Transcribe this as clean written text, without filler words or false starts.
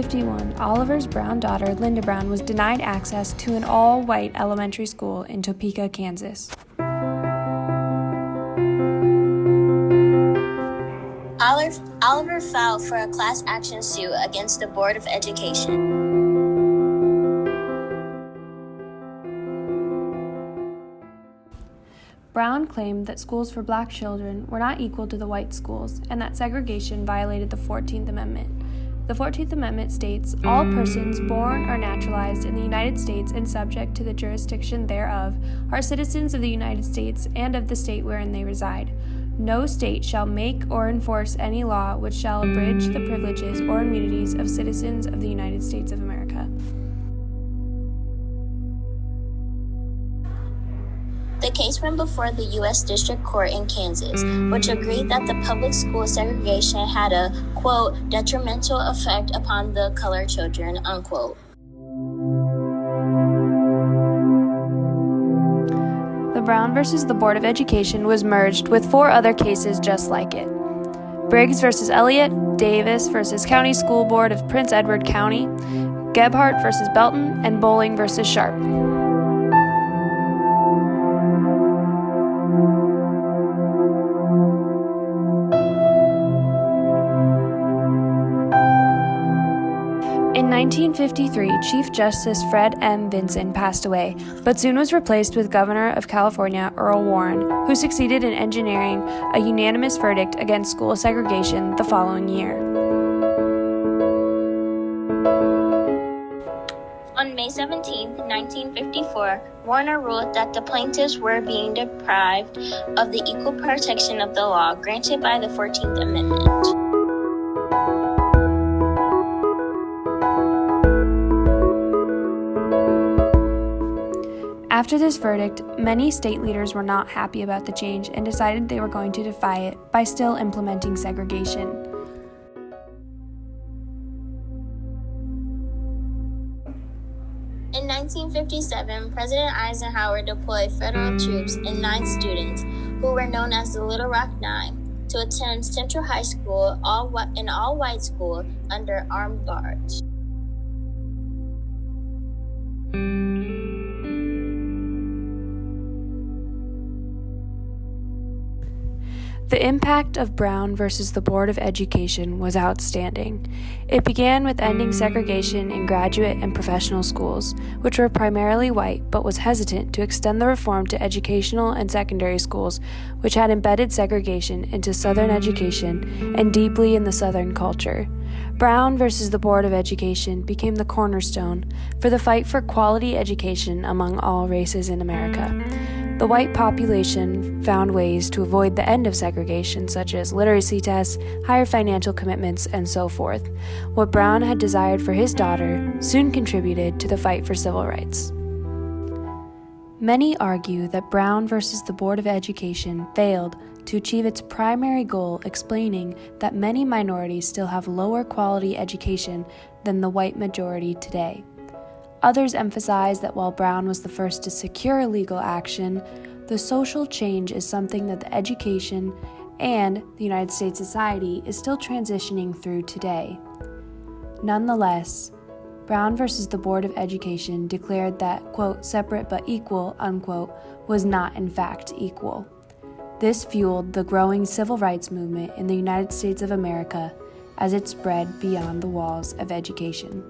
1951, Oliver's brown daughter, Linda Brown, was denied access to an all-white elementary school in Topeka, Kansas. Oliver filed for a class action suit against the Board of Education. Brown claimed that schools for black children were not equal to the white schools and that segregation violated the 14th Amendment. The 14th Amendment states, "All persons born or naturalized in the United States and subject to the jurisdiction thereof are citizens of the United States and of the state wherein they reside. No state shall make or enforce any law which shall abridge the privileges or immunities of citizens of the United States of America." The case went before the U.S. District Court in Kansas, which agreed that the public school segregation had a, quote, detrimental effect upon the colored children, unquote. The Brown versus the Board of Education was merged with 4 other cases just like it. Briggs versus Elliott, Davis versus County School Board of Prince Edward County, Gebhardt versus Belton, and Bowling versus Sharp. In 1953, Chief Justice Fred M. Vinson passed away, but soon was replaced with Governor of California Earl Warren, who succeeded in engineering a unanimous verdict against school segregation the following year. On May 17, 1954, Warner ruled that the plaintiffs were being deprived of the equal protection of the law granted by the 14th Amendment. After this verdict, many state leaders were not happy about the change and decided they were going to defy it by still implementing segregation. In 1957, President Eisenhower deployed federal troops and 9 students, who were known as the Little Rock Nine, to attend Central High School, an all-white school, under armed guards. The impact of Brown versus the Board of Education was outstanding. It began with ending segregation in graduate and professional schools, which were primarily white, but was hesitant to extend the reform to educational and secondary schools, which had embedded segregation into Southern education and deeply in the Southern culture. Brown versus the Board of Education became the cornerstone for the fight for quality education among all races in America. The white population found ways to avoid the end of segregation, such as literacy tests, higher financial commitments, and so forth. What Brown had desired for his daughter soon contributed to the fight for civil rights. Many argue that Brown versus the Board of Education failed to achieve its primary goal, explaining that many minorities still have lower quality education than the white majority today. Others emphasize that while Brown was the first to secure legal action, the social change is something that the education and the United States society is still transitioning through today. Nonetheless, Brown versus the Board of Education declared that, quote, separate but equal, unquote, was not in fact equal. This fueled the growing civil rights movement in the United States of America as it spread beyond the walls of education.